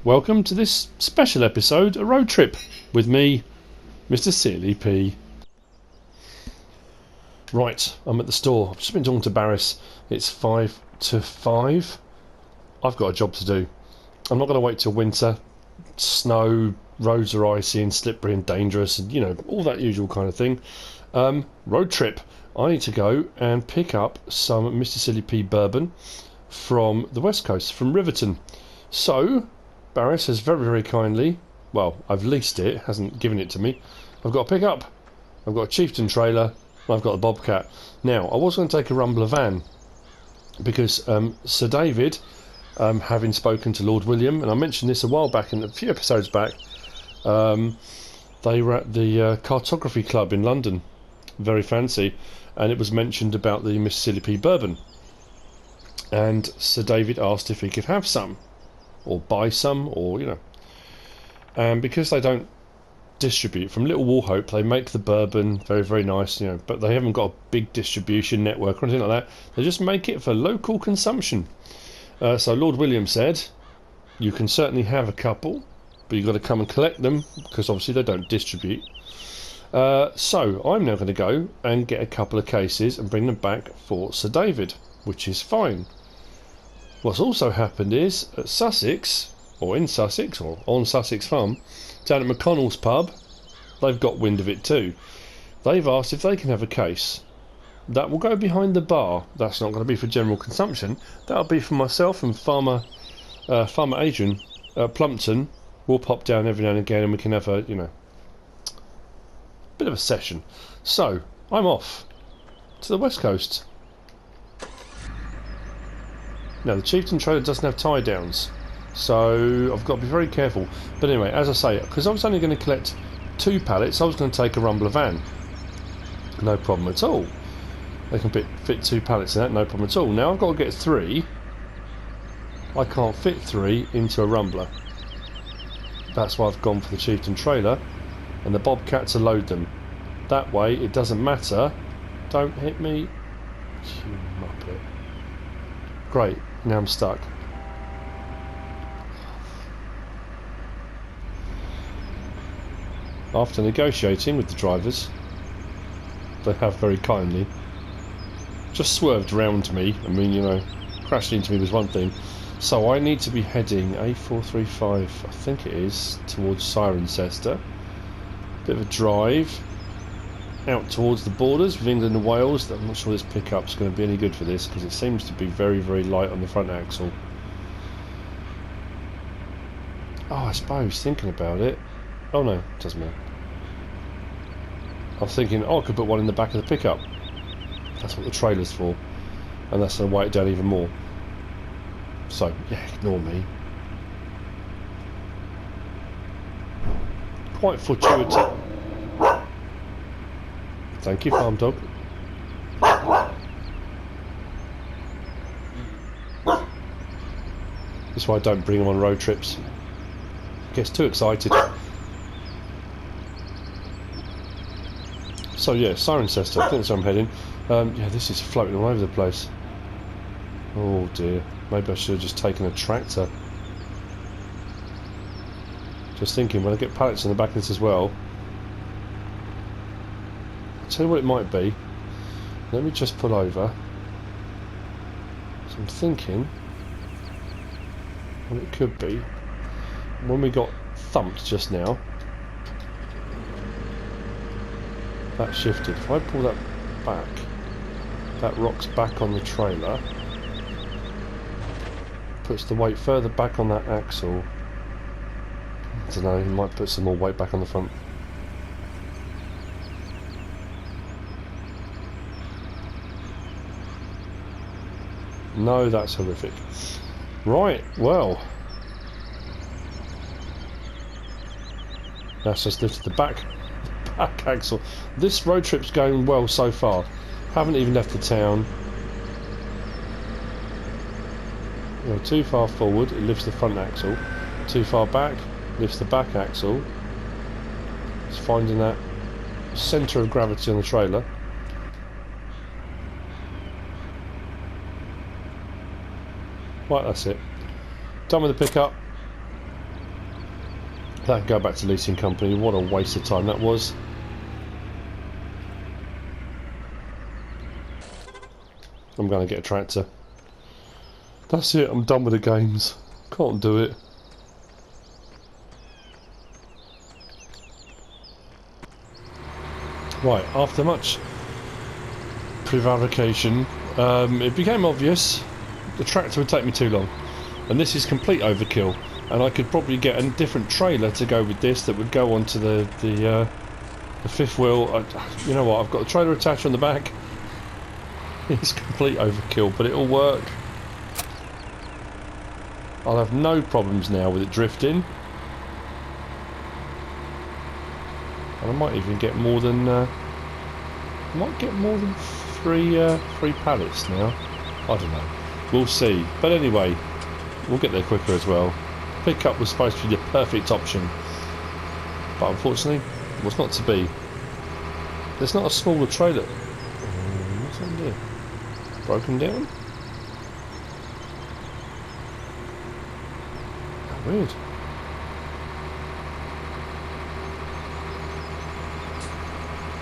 Welcome to this special episode, a road trip, with me, MrSealyp. Right, I'm at the store. I've just been talking to Barris. It's 5 to 5. I've got a job to do. I'm not going to wait till winter. Snow, roads are icy and slippery and dangerous, and you know, all that usual kind of thing. Road trip. I need to go and pick up some MrSealyp Bourbon from the west coast, from Riverton. So Barris has very, very kindly, well, I've leased it, hasn't given it to me. I've got a pickup, I've got a Chieftain trailer, and I've got a Bobcat. Now, I was going to take a Rumbler van, because Sir David, having spoken to Lord William, and I mentioned this a while back, in a few episodes back, they were at the Cartography Club in London, very fancy, and it was mentioned about the MrSealyp Bourbon. And Sir David asked if he could have some, or buy some, or you know. And because they don't distribute from Little Wallhope, they make the bourbon very, very nice, you know, but they haven't got a big distribution network or anything like that. They just make it for local consumption. So Lord William said, you can certainly have a couple, but you've got to come and collect them, because obviously they don't distribute. So I'm now going to go and get a couple of cases and bring them back for Sir David, which is fine. What's also happened is at Sussex, or in Sussex, or on Sussex Farm, down at McConnell's pub, they've got wind of it too. They've asked if they can have a case. That will go behind the bar. That's not going to be for general consumption. That'll be for myself and Farmer Adrian at Plumpton. We'll pop down every now and again and we can have a, you know, bit of a session. So, I'm off to the west coast. Now, the Chieftain trailer doesn't have tie downs, so I've got to be very careful. But anyway, as I say, because I was only going to collect 2 pallets, I was going to take a Rumbler van. No problem at all. They can fit 2 pallets in that, no problem at all. Now I've got to get 3. I can't fit 3 into a Rumbler. That's why I've gone for the Chieftain trailer and the Bobcat to load them. That way it doesn't matter. Don't hit me, you muppet. Great, now I'm stuck. After negotiating with the drivers, they have very kindly just swerved round me. I mean, you know, crashing into me was one thing. So I need to be heading A435, I think it is, towards Cirencester. Bit of a drive out towards the borders with England and Wales. I'm not sure this pickup's going to be any good for this, because it seems to be very, very light on the front axle. Oh, I suppose, thinking about it. Oh no, it doesn't matter. I was thinking, oh, I could put one in the back of the pickup. That's what the trailer's for. And that's going to weigh it down even more. So, yeah, ignore me. Quite fortuitous. Thank you, farm dog. That's why I don't bring him on road trips. Gets too excited. So yeah, Cirencester, I think that's where I'm heading. Yeah, this is floating all over the place. Oh dear, maybe I should have just taken a tractor. Just thinking, when I get pallets in the back of this as well. I'll tell you what it might be. Let me just pull over. So I'm thinking what it could be. When we got thumped just now, that shifted. If I pull that back, that rocks back on the trailer, puts the weight further back on that axle. I don't know, you might put some more weight back on the front. No, that's horrific. Right, well, that's just lifted the back axle. This road trip's going well so far. Haven't even left the town. You know, too far forward, it lifts the front axle. Too far back, lifts the back axle. It's finding that centre of gravity on the trailer. Right, that's it. Done with the pickup. That go back to leasing company. What a waste of time that was. I'm going to get a tractor. That's it, I'm done with the games. Can't do it. Right, after much prevarication, it became obvious the tractor would take me too long. And this is complete overkill. And I could probably get a different trailer to go with this that would go onto the fifth wheel. You know what, I've got the trailer attached on the back. It's complete overkill, but it'll work. I'll have no problems now with it drifting. And I might even get more than three pallets now. I don't know. We'll see. But anyway, we'll get there quicker as well. Pickup was supposed to be the perfect option, but unfortunately, it was not to be. There's not a smaller trailer. What's on there? Broken down? How weird.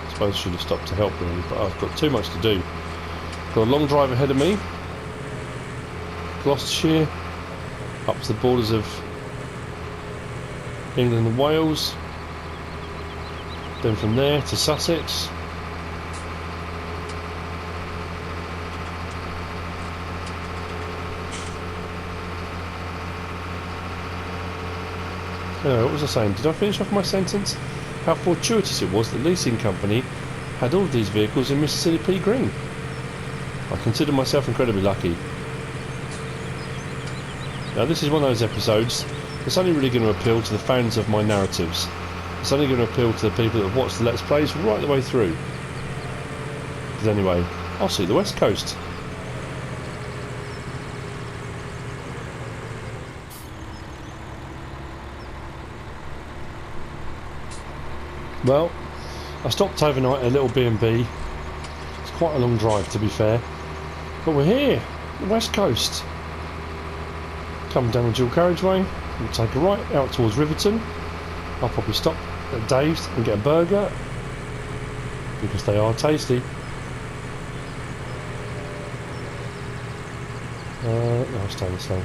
I suppose I should have stopped to help really, but I've got too much to do. Got a long drive ahead of me. Gloucestershire, up to the borders of England and Wales. Then from there to Sussex. Anyway, what was I saying? Did I finish off my sentence? How fortuitous it was that the leasing company had all of these vehicles in MrSealyp green. I consider myself incredibly lucky. Now this is one of those episodes that's only really going to appeal to the fans of my narratives. It's only going to appeal to the people that have watched the Let's Plays right the way through. But anyway, I'll see the West Coast. Well, I stopped overnight at a little B&B. It's quite a long drive to be fair. But we're here, the West Coast. Come down the dual carriageway, we'll take a right out towards Riverton. I'll probably stop at Dave's and get a burger, because they are tasty. No, I'll stay the same.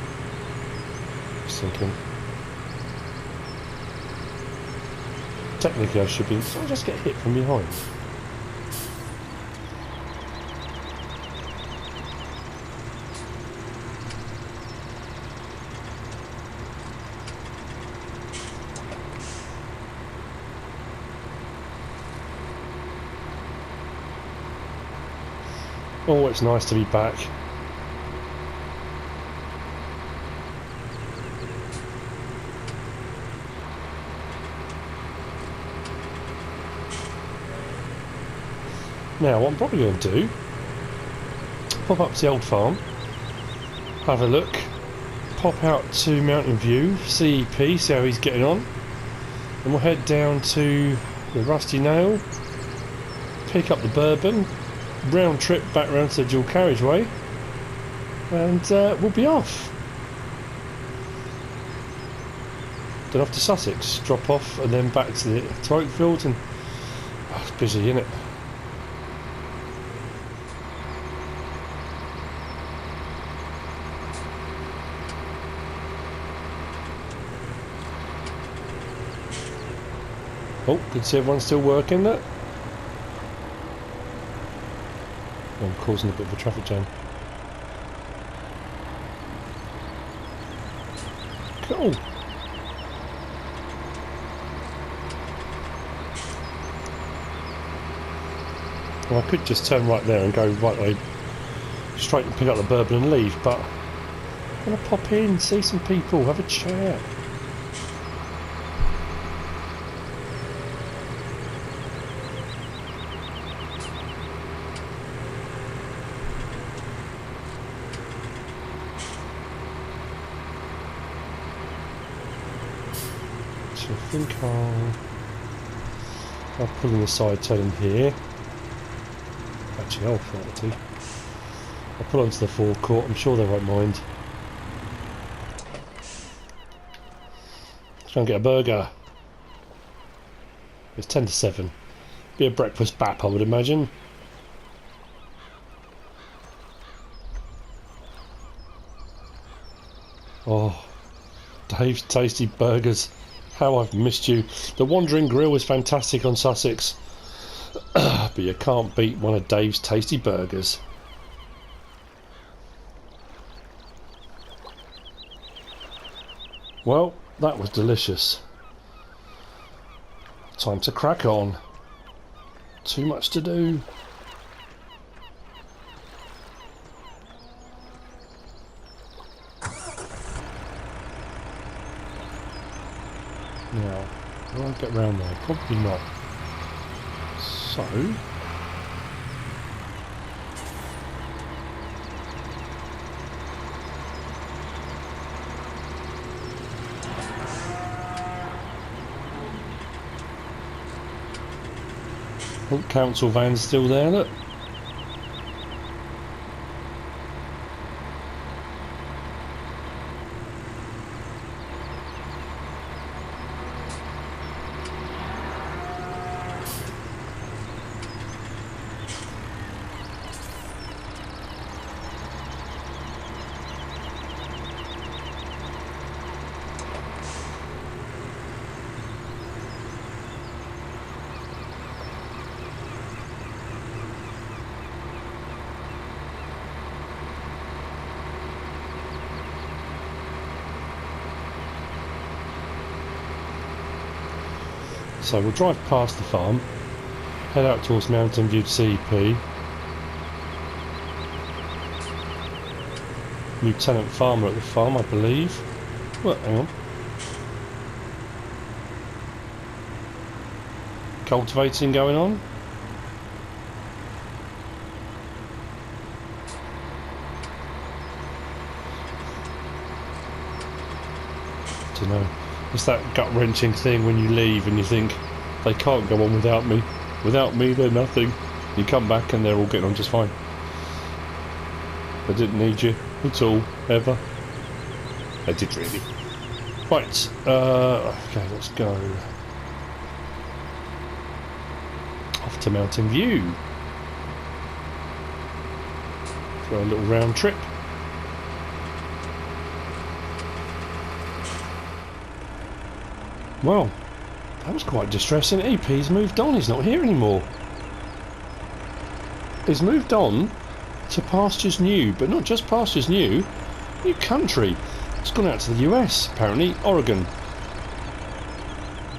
Just thinking. Technically I should be, so I just get hit from behind. Oh, it's nice to be back. Now, what I'm probably going to do, pop up to the old farm, have a look, pop out to Mountain View, CEP, see how he's getting on, and we'll head down to the Rusty Nail, pick up the bourbon, round trip back round to the dual carriageway, and we'll be off. Then off to Sussex, drop off, and then back to Oakfield, and it's busy, isn't it? Oh, can see everyone's still working that. I'm causing a bit of a traffic jam. Cool. Well, I could just turn right there and go right way straight and pick up the bourbon and leave, but I'm going to pop in, see some people, have a chat. So I think I'll pull in the side turn here. Actually, I'll try to. I'll pull onto the forecourt, I'm sure they won't mind. Let's go and get a burger. It's 10 to 7. Be a breakfast bap, I would imagine. Oh, Dave's Tasty Burgers. How I've missed you. The Wandering Grill is fantastic on Sussex. But you can't beat one of Dave's Tasty Burgers. Well, that was delicious. Time to crack on. Too much to do. Now, will I get round there? Probably not. So... Oh, council van's still there, look. So we'll drive past the farm, head out towards Mountain View CP. Lieutenant Farmer at the farm, I believe. Well, hang on. Cultivating going on. Don't know. It's that gut-wrenching thing when you leave and you think they can't go on without me. Without me, they're nothing. You come back and they're all getting on just fine. They didn't need you at all, ever. They did really. Right, okay, let's go. Off to Mountain View. For a little round trip. Well, that was quite distressing. EP's moved on, he's not here anymore. He's moved on to pastures new, but not just pastures new, new country. It's gone out to the US, apparently, Oregon.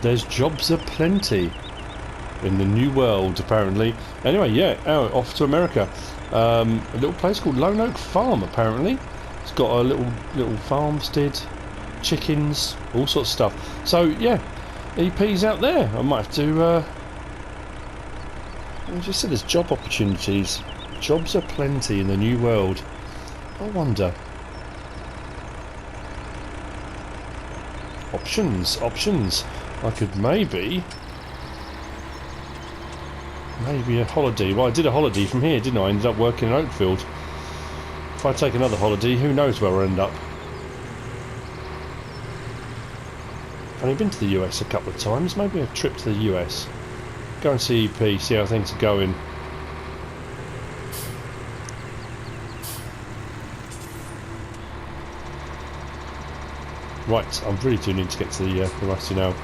There's jobs aplenty in the new world, apparently. Anyway, yeah, off to America. A little place called Lone Oak Farm, apparently. It's got a little farmstead, chickens, all sorts of stuff. So yeah, EP's out there. I might have to I just said there's job opportunities. Jobs are plenty in the new world. I wonder. Options. I could maybe a holiday. Well, I did a holiday from here, didn't I? I ended up working in Oakfield. If I take another holiday, who knows where I'll end up. I've only been to the US a couple of times. Maybe a trip to the US. Go and see EP, see how things are going. Right, I really do need to get to the Rusty now.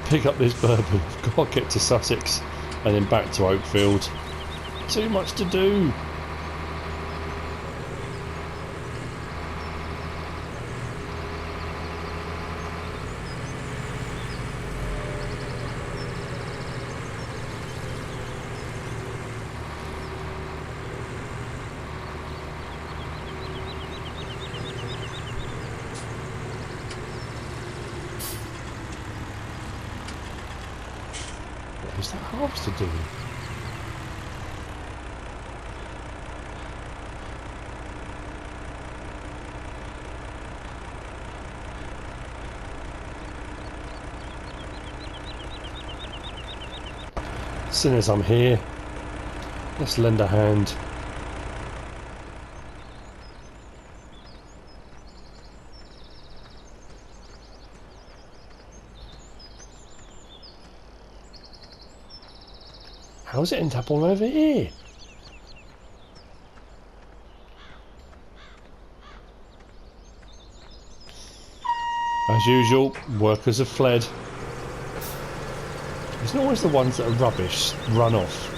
Pick up this bourbon. I've got to get to Sussex and then back to Oakfield. Too much to do. What is that harvester doing? Seeing as I'm here, let's lend a hand. How does it end up all over here? As usual, workers have fled. It's not always the ones that are rubbish run off.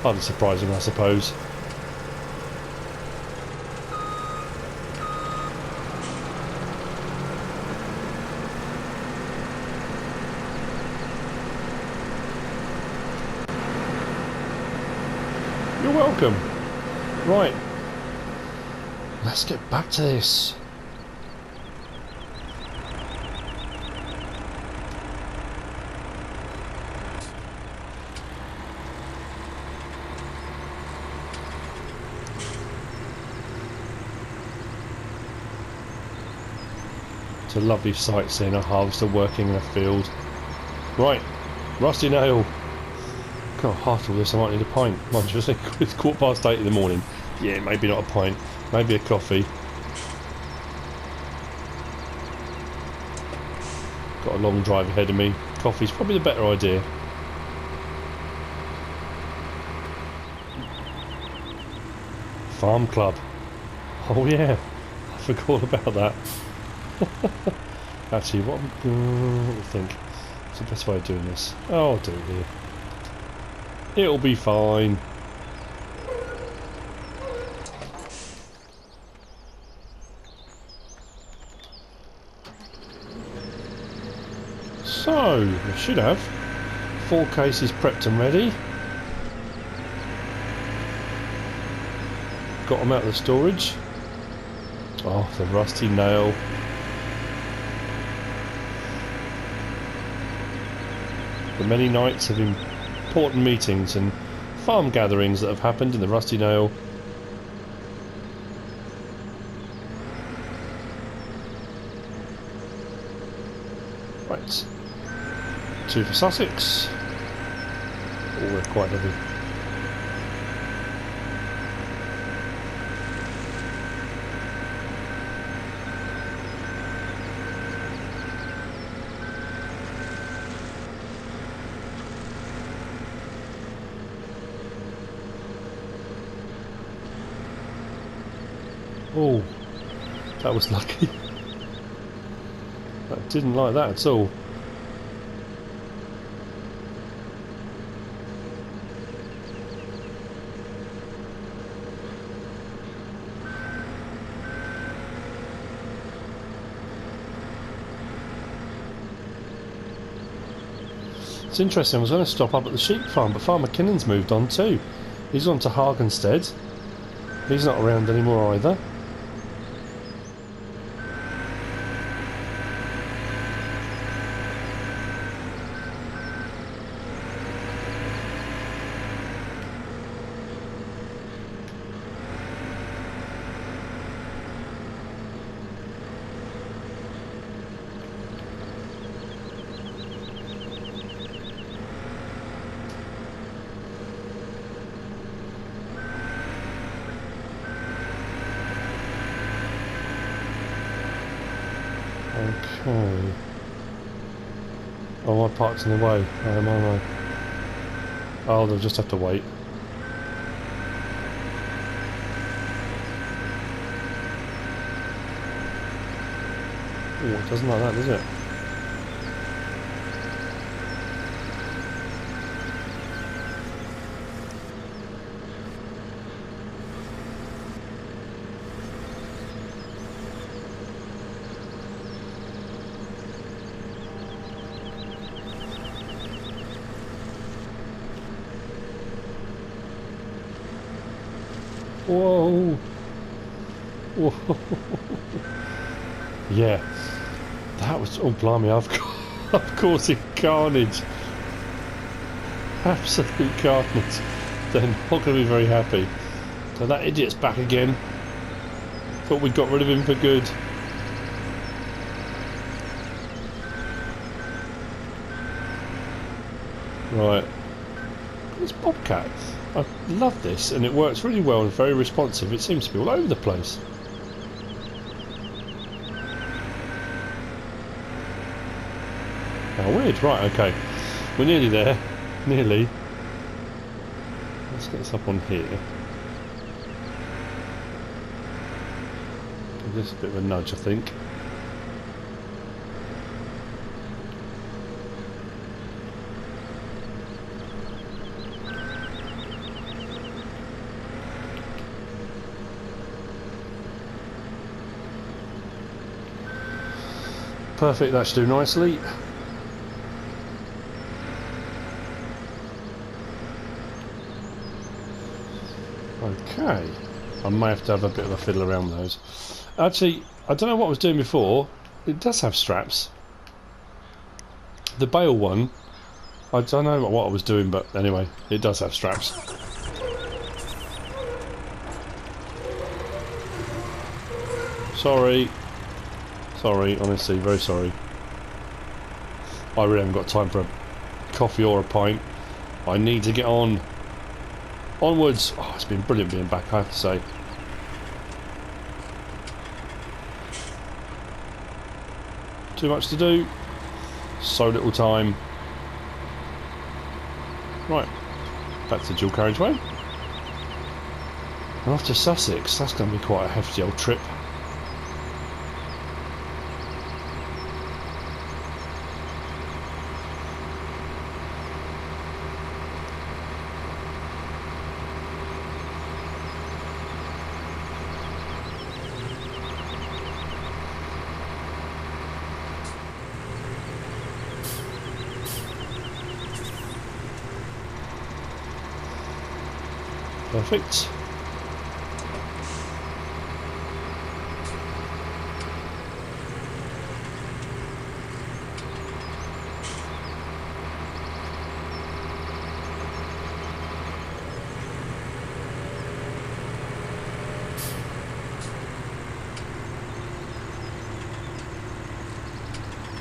Hardly surprising, I suppose. You're welcome. Right. Let's get back to this. It's a lovely sight seeing a harvester working in a field. Right, rusty nail. God, after all this I might need a pint. Mind you, it's 8:15 in the morning. Yeah, maybe not a pint, maybe a coffee. Got a long drive ahead of me. Coffee's probably the better idea. Farm club. Oh yeah, I forgot all about that. Actually, what do you think? What's the best way of doing this? Oh, I'll do it here. It'll be fine. So, we should have 4 cases prepped and ready. Got them out of the storage. Oh, the rusty nail. The many nights of important meetings and farm gatherings that have happened in the rusty nail. Right. 2 for Sussex. Oh, we're quite heavy. Oh, that was lucky. I didn't like that at all. It's interesting, I was going to stop up at the sheep farm, but Farmer Kinnon's moved on too. He's on to Hagenstead. He's not around anymore either. Okay. Oh, my park's in the way. Am I? Oh, they'll just have to wait. Oh, it doesn't like that, does it? Whoa! Whoa! Yeah, that was, oh blimey! I've caused carnage, absolute carnage. They're not going to be very happy. So that idiot's back again. Thought we got rid of him for good. Right, this bobcat. I love this, and it works really well and very responsive. It seems to be all over the place. Oh, weird. Right, okay. We're nearly there. Nearly. Let's get this up on here. Give this a bit of a nudge, I think. Perfect, that should do nicely. Okay, I may have to have a bit of a fiddle around with those. Actually, I don't know what I was doing before. It does have straps. The bale one, I don't know what I was doing, but anyway, it does have straps. Sorry. Sorry, honestly, very sorry. I really haven't got time for a coffee or a pint. I need to get on. Onwards. Oh, it's been brilliant being back, I have to say. Too much to do. So little time. Right. Back to dual carriageway. And off to Sussex. That's going to be quite a hefty old trip. Perfect.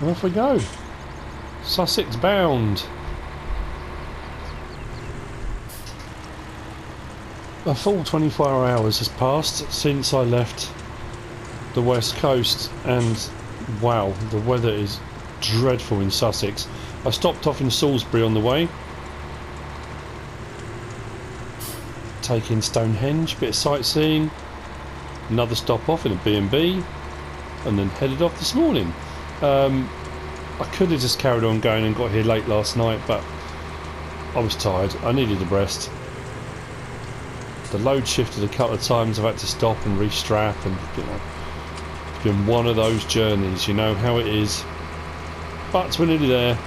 And off we go. Sussex bound. A full 24 hours has passed since I left the west coast, and wow, the weather is dreadful in Sussex. I stopped off in Salisbury on the way, taking Stonehenge, bit of sightseeing, another stop off in a B&B, and then headed off this morning. I could have just carried on going and got here late last night, but I was tired. I needed a rest. The load shifted a couple of times. I've had to stop and restrap, and you know, it's been one of those journeys. You know how it is. But we're nearly there.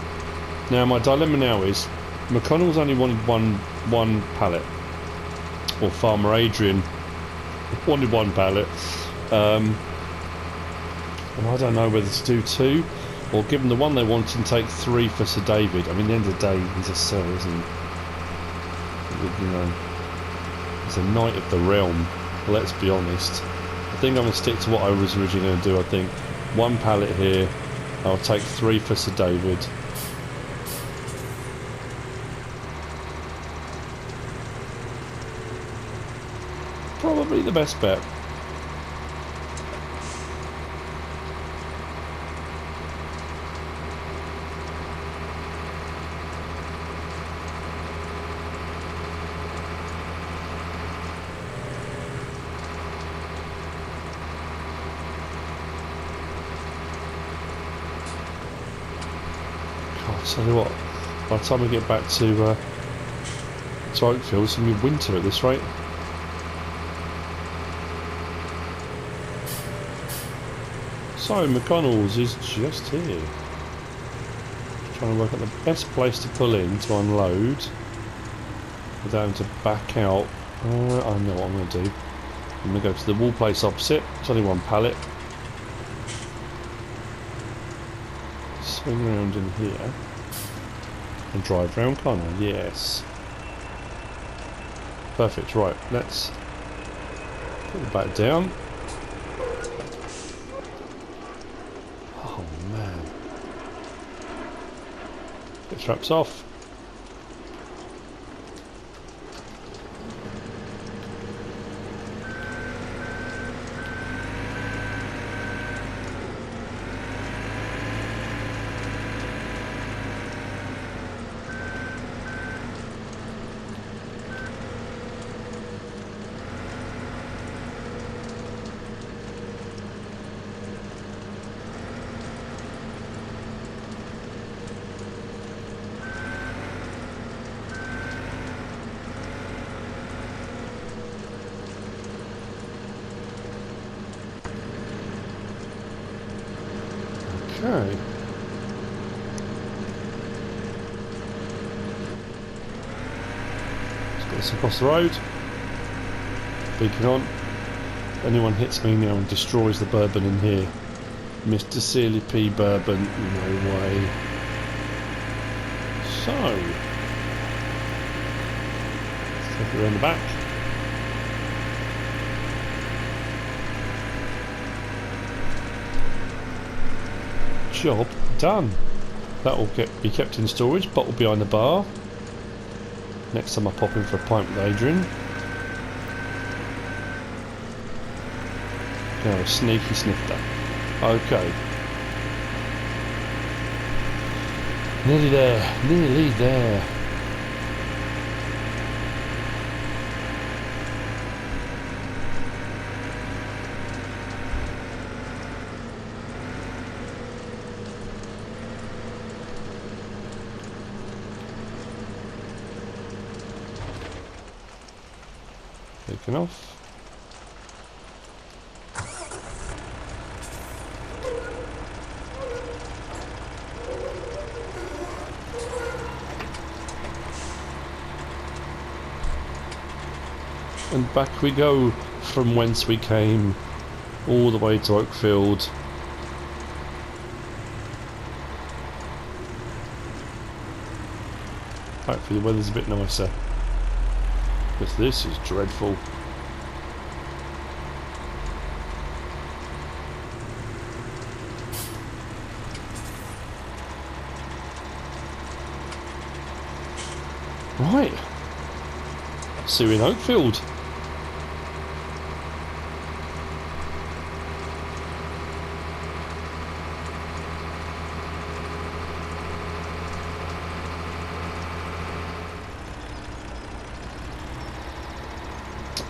Now my dilemma now is McConnell's only wanted one pallet, or Farmer Adrian wanted one pallet, and I don't know whether to do two or give them the one they want and take three for Sir David. I mean, at the end of the day, he's a sir, isn't he? You know. He's a knight of the realm, let's be honest. I think I'm going to stick to what I was originally going to do. I think one pallet here, I'll take three for Sir David. Probably the best bet. Tell you what, by the time we get back to Oakfield, it's going to be winter at this rate. So McConnell's is just here. Trying to work out the best place to pull in to unload without having to back out. I know what I'm going to do. I'm going to go to the wall place opposite. It's only one pallet. Swing around in here. And drive round, can't I? Yes. Perfect, right, let's put the back down. Oh man. Get straps off. Okay. Let's get this across the road. Beacon on. If anyone hits me now and destroys the bourbon in here, MrSealyp Bourbon, no way. So, let's take it around the back. Job done. That will be kept in storage, bottle behind the bar. Next time I pop in for a pint with Adrian. Now a sneaky snifter. Okay. Nearly there, nearly there. Taken off. And back we go from whence we came, all the way to Oakfield. Hopefully the weather's a bit nicer, because this is dreadful. Right, see you in Oakfield.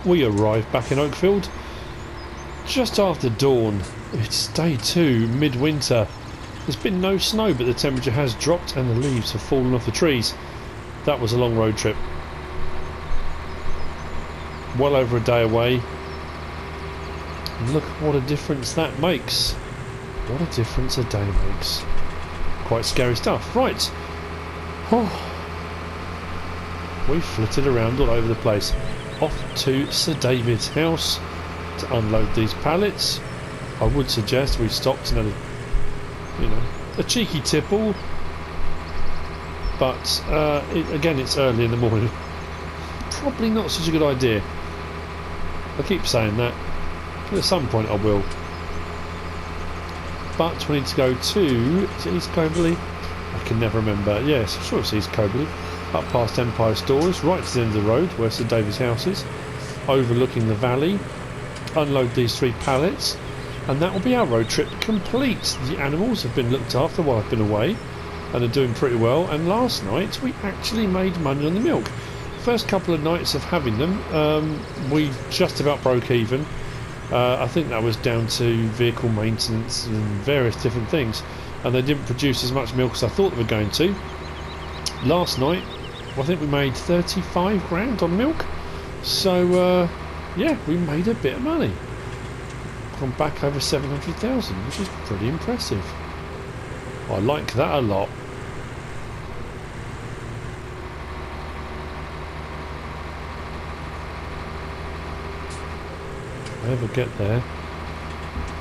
We arrived back in Oakfield just after dawn. It's day 2, midwinter. There's been no snow, but the temperature has dropped and the leaves have fallen off the trees. That was a long road trip. Well over a day away. Look what a difference that makes. What a difference a day makes. Quite scary stuff. Right. Oh. We flitted around all over the place. Off to Sir David's house to unload these pallets. I would suggest we stopped and had a cheeky tipple, but again, it's early in the morning. Probably not such a good idea. I keep saying that. At some point I will. But we need to go to, is it East Coverley? I can never remember. Yes, I'm sure it's East Coverley. Up past Empire Stores, right to the end of the road where Sir David's house is, overlooking the valley. Unload these 3 pallets, and that will be our road trip complete. The animals have been looked after while I've been away and are doing pretty well, and last night we actually made money on the milk. First couple of nights of having them, we just about broke even. I think that was down to vehicle maintenance and various different things, and they didn't produce as much milk as I thought they were going to. Last night I think we made 35 grand on milk, so yeah, we made a bit of money. Gone back over 700,000, which is pretty impressive. I like that a lot. If I ever get there,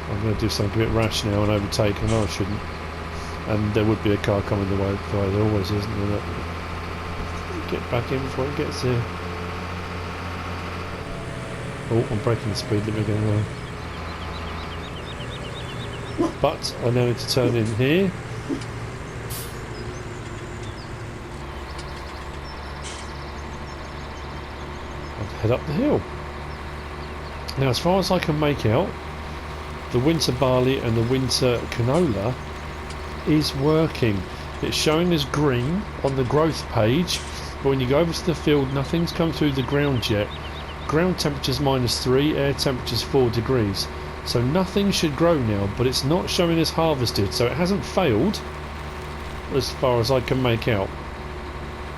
I'm going to do something a bit rash now and overtake, and I shouldn't. And there would be a car coming the way, there always is, isn't there? Get back in before it gets here. Oh, I'm breaking the speed limit again now. But I now need to turn in here. And head up the hill. Now, as far as I can make out, the winter barley and the winter canola is working. It's showing as green on the growth page, but when you go over to the field, nothing's come through the ground yet. Ground temperature's -3, air temperature's 4 degrees. So nothing should grow now, but it's not showing as harvested, so it hasn't failed as far as I can make out.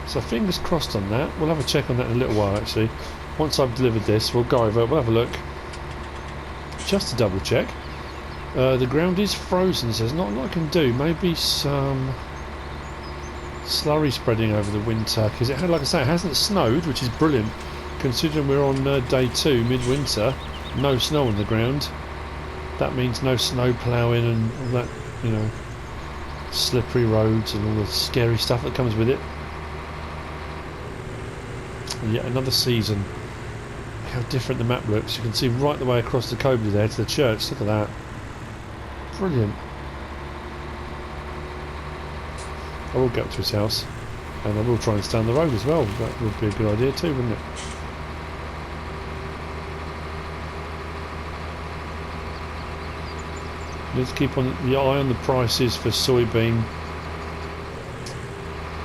So fingers crossed on that. We'll have a check on that in a little while actually. Once I've delivered this, we'll go over, we'll have a look just to double check. The ground is frozen, so there's not a lot I can do. Maybe some slurry spreading over the winter, because it had, like I say, it hasn't snowed, which is brilliant considering we're on day 2 midwinter. No snow on the ground. That means no snow ploughing and all that, you know, slippery roads and all the scary stuff that comes with it. And yet another season. How different the map looks. You can see right the way across the Cobley there to the church. Look at that. Brilliant. I will get up to his house, and I will try and stay on the road as well. That would be a good idea too, wouldn't it? Need to keep on the eye on the prices for soybean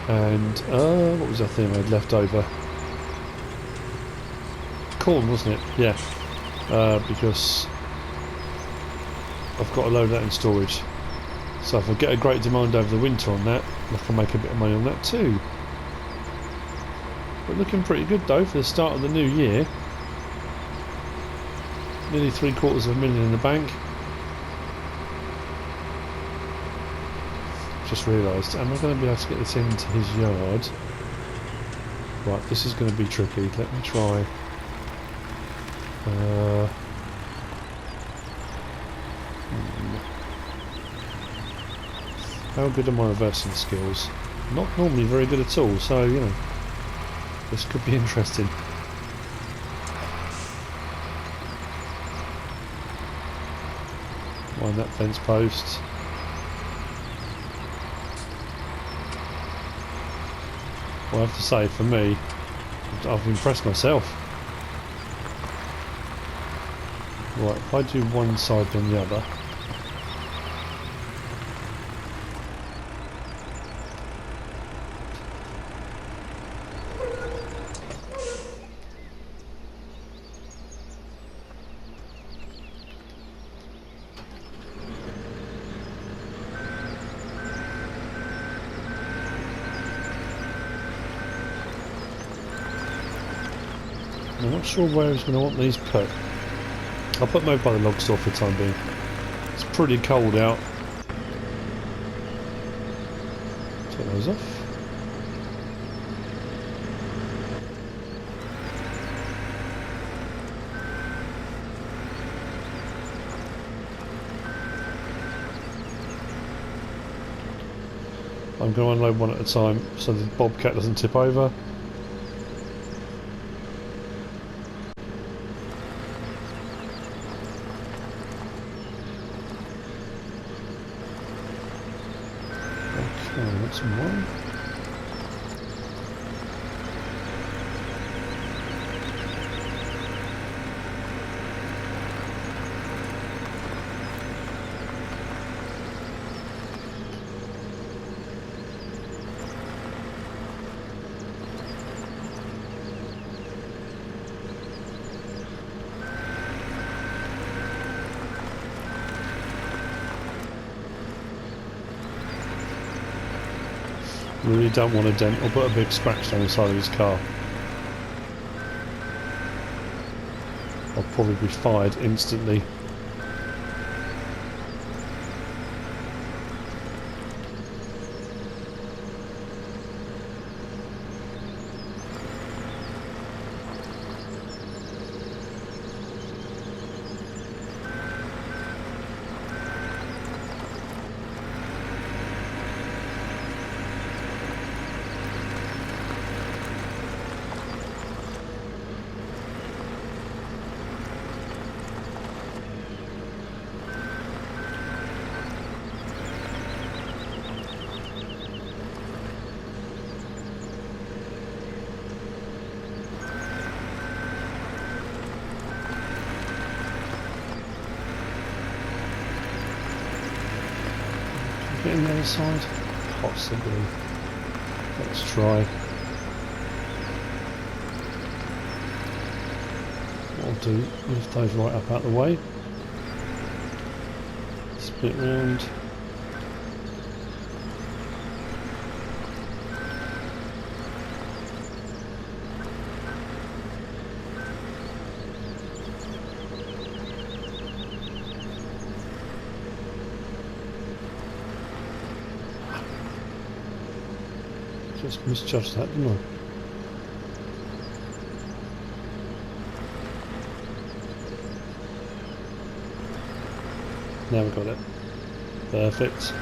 and what was that thing I had left over? Corn, wasn't it? Yeah. Because I've got a load of that in storage. So if I get a great demand over the winter on that, I can make a bit of money on that too. But looking pretty good though for the start of the new year. Nearly $750,000 in the bank. Just realised, am I going to be able to get this into his yard? Right, this is going to be tricky. Let me try. How good are my reversing skills? Not normally very good at all, so you know, this could be interesting. Mind that fence post. Well, I have to say, for me, I've impressed myself. Right, if I do one side then the other. I'm not sure where he's going to want these put. I'll put them over by the log store for the time being. It's pretty cold out. Take those off. I'm going to unload one at a time so the bobcat doesn't tip over. Some more. Really don't want a dent or put a big scratch down the side of his car. I'll probably be fired instantly. Getting the other side? Possibly. Let's try. What I'll do, lift those right up out the way. Split round. just misjudged that, didn't I? Now we've got it. Perfect.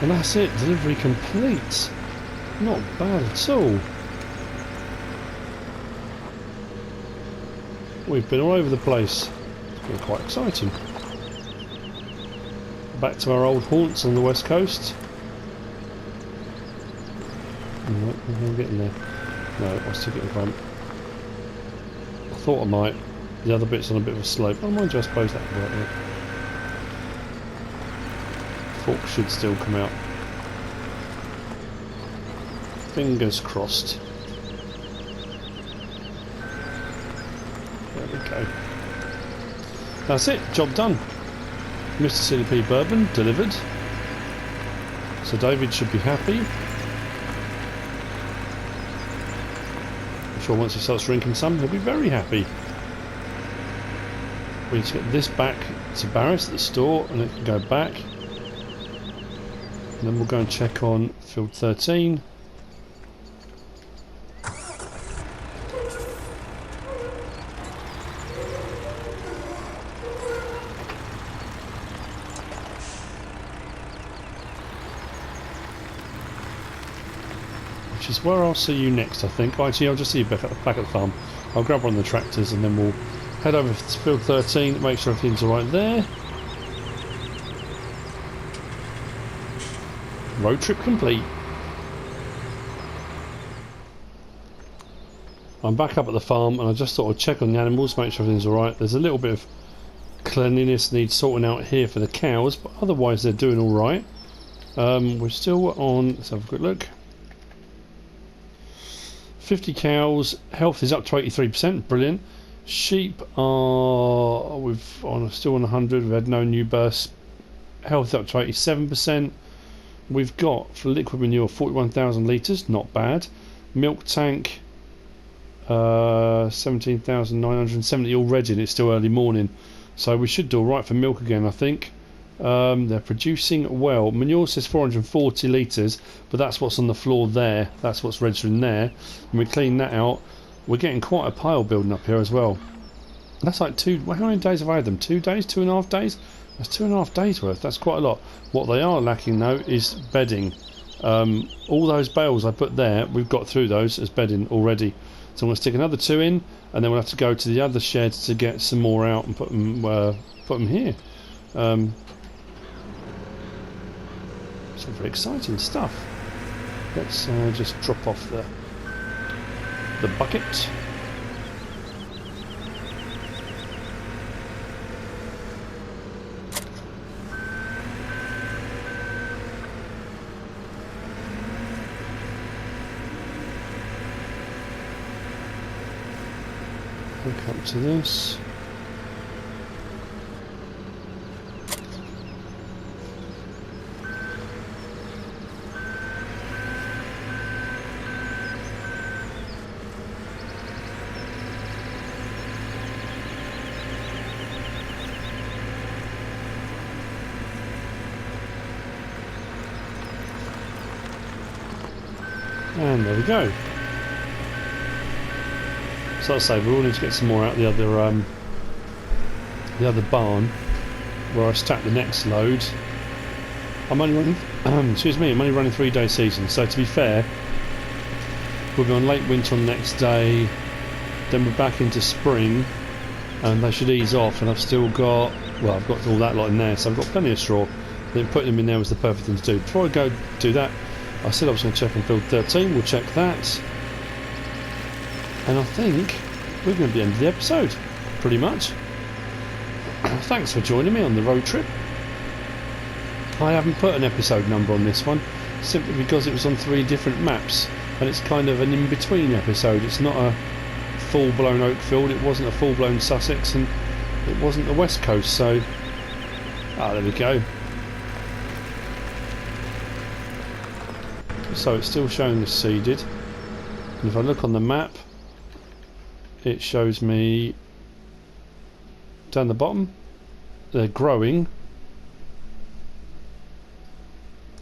And that's it, delivery complete. Not bad at all. We've been all over the place. It's been quite exciting. Back to our old haunts on the west coast. No, I'm getting there. No, I'll stick it in front. I thought I might. The other bit's on a bit of a slope. Oh, mind you, I suppose that would work. Fork should still come out. Fingers crossed. There we go. That's it, job done. MrSealyp Bourbon delivered. So David should be happy. I'm sure once he starts drinking some, he'll be very happy. We need to get this back to Barris at the store and it can go back. And then we'll go and check on field 13. Which is where I'll see you next, I think. Actually, I'll just see you back at the farm. I'll grab one of the tractors and then we'll head over to field 13, make sure everything's alright there. Road trip complete. I'm back up at the farm and I just thought I'd check on the animals, make sure everything's alright. There's a little bit of cleanliness needs sorting out here for the cows, but otherwise they're doing alright. We're still on, let's have a quick look. 50 cows, health is up to 83%, brilliant. Sheep are still on 100, we've had no new bursts. Health up to 87%. We've got for liquid manure 41,000 litres, not bad. Milk tank 17,970 already, and it's still early morning, so we should do alright for milk again, I think. They're producing well. Manure says 440 litres, but that's what's on the floor there, that's what's registering there. And we clean that out, we're getting quite a pile building up here as well. That's like how many days have I had them? 2 days, 2.5 days? That's 2.5 days worth, that's quite a lot. What they are lacking though is bedding. All those bales I put there, we've got through those as bedding already. So I'm going to stick another 2 in, and then we'll have to go to the other sheds to get some more out and put them here. Some very exciting stuff. Let's just drop off the bucket. Hook up to this. And there we go. So as I say, we will need to get some more out the other barn where I stack the next load. I'm only running excuse me, I'm only running 3-day season, so to be fair, we'll be on late winter on the next day, then we're back into spring and they should ease off, and I've still got, well, I've got all that lot in there, so I've got plenty of straw. Then putting them in there was the perfect thing to do. Before I go do that, I said I was going to check on field 13, we'll check that. And I think we're going to be at the end of the episode, pretty much. Thanks for joining me on the road trip. I haven't put an episode number on this one, simply because it was on 3 different maps, and it's kind of an in-between episode. It's not a full-blown Oakfield, it wasn't a full-blown Sussex, and it wasn't the West Coast, so... there we go. So it's still showing this seeded, and if I look on the map, it shows me down the bottom they're growing,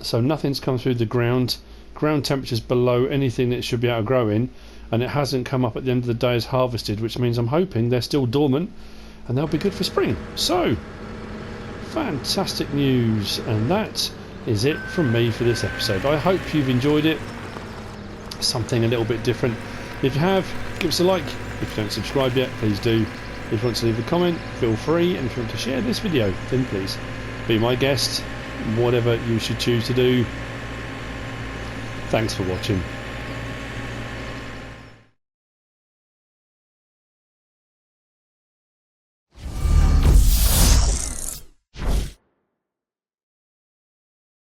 so nothing's come through the ground temperature's below anything that should be able to grow in, and it hasn't come up at the end of the day as harvested, which means I'm hoping they're still dormant and they'll be good for spring. So fantastic news, and that is it from me for this episode. I hope you've enjoyed it, something a little bit different. If you have, give us a like. If you don't subscribe yet, please do. If you want to leave a comment, feel free, and if you want to share this video, then please be my guest, whatever you should choose to do. Thanks for watching.